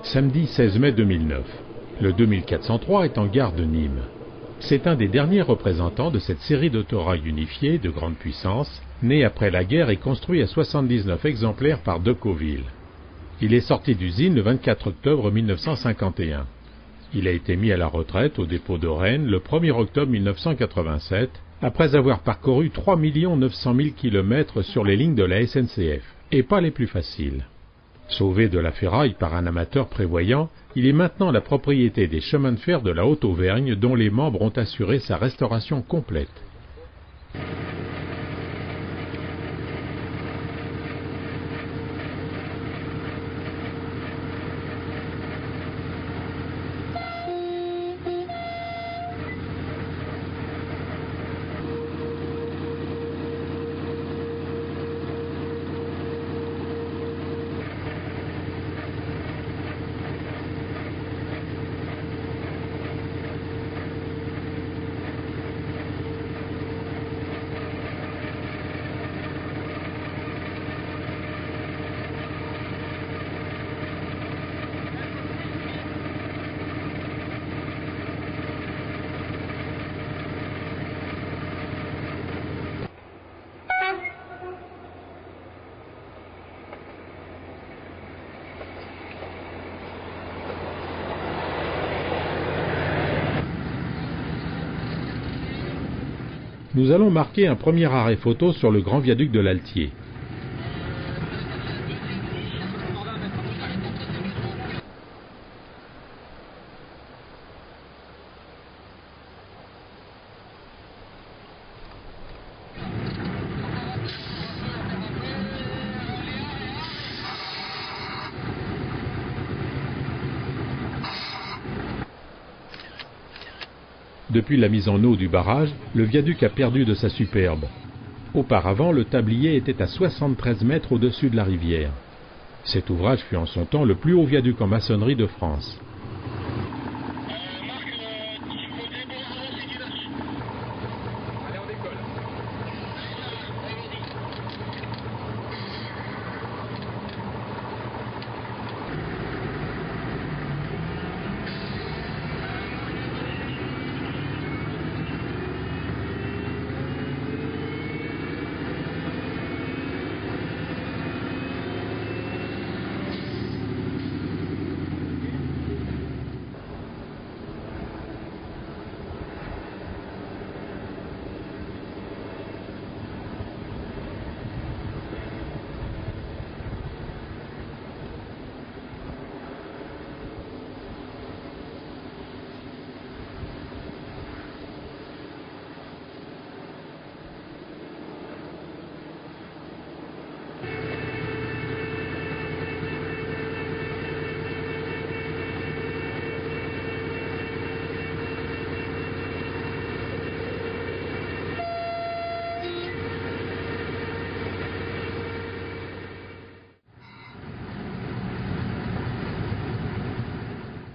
Samedi 16 mai 2009. Le 2403 est en gare de Nîmes. C'est un des derniers représentants de cette série d'autorails unifiés de grande puissance, né après la guerre et construit à 79 exemplaires par Decauville. Il est sorti d'usine le 24 octobre 1951. Il a été mis à la retraite au dépôt de Rennes le 1er octobre 1987, après avoir parcouru 3 900 000 km sur les lignes de la SNCF, et pas les plus faciles. Sauvé de la ferraille par un amateur prévoyant, il est maintenant la propriété des chemins de fer de la Haute-Auvergne dont les membres ont assuré sa restauration complète. Nous allons marquer un premier arrêt photo sur le grand viaduc de l'Altier. Depuis la mise en eau du barrage, le viaduc a perdu de sa superbe. Auparavant, le tablier était à 73 mètres au-dessus de la rivière. Cet ouvrage fut en son temps le plus haut viaduc en maçonnerie de France.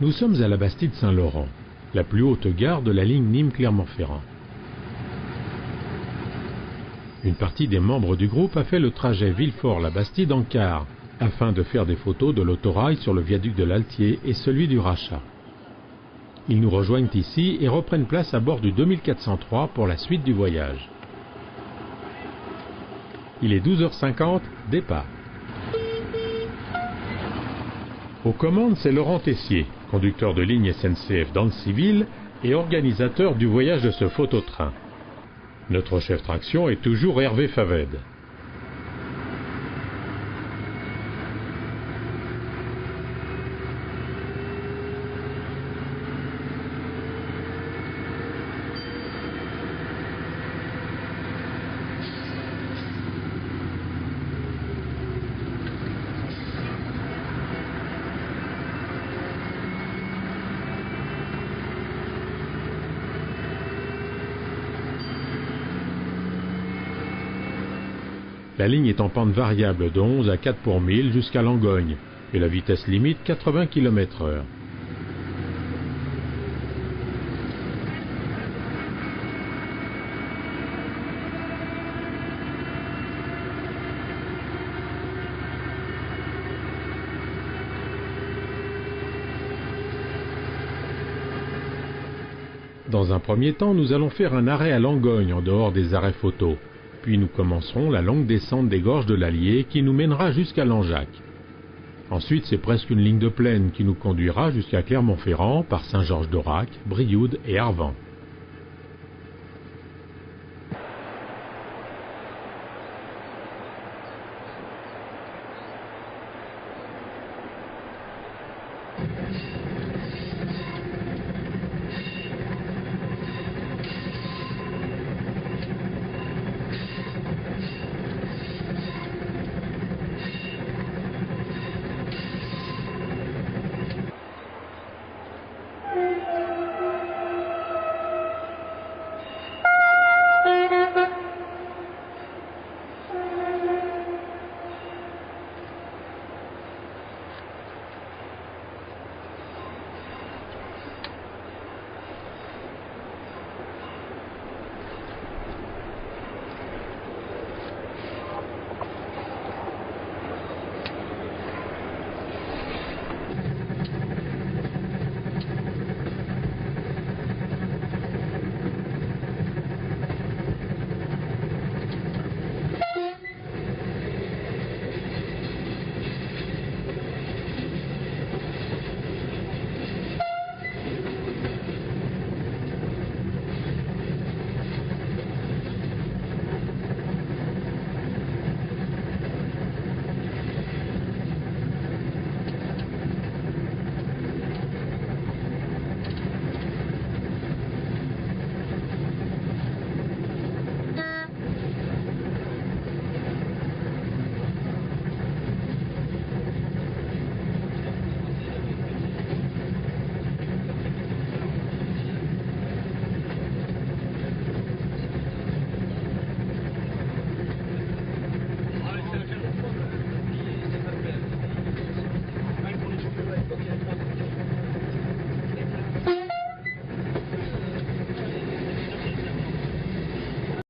Nous sommes à la Bastide Saint-Laurent, la plus haute gare de la ligne Nîmes-Clermont-Ferrand. Une partie des membres du groupe a fait le trajet Villefort-la Bastide en car, afin de faire des photos de l'autorail sur le viaduc de l'Altier et celui du Rachat. Ils nous rejoignent ici et reprennent place à bord du 2403 pour la suite du voyage. Il est 12h50, départ. Aux commandes, c'est Laurent Tessier, conducteur de ligne SNCF dans le civil et organisateur du voyage de ce phototrain. Notre chef traction est toujours Hervé Faved. La ligne est en pente variable de 11 à 4 pour 1000 jusqu'à Langogne et la vitesse limite 80 km/h. Dans un premier temps, nous allons faire un arrêt à Langogne en dehors des arrêts photos. Puis nous commencerons la longue descente des gorges de l'Allier qui nous mènera jusqu'à Langeac. Ensuite, c'est presque une ligne de plaine qui nous conduira jusqu'à Clermont-Ferrand par Saint-Georges-d'Aurac, Brioude et Arvan.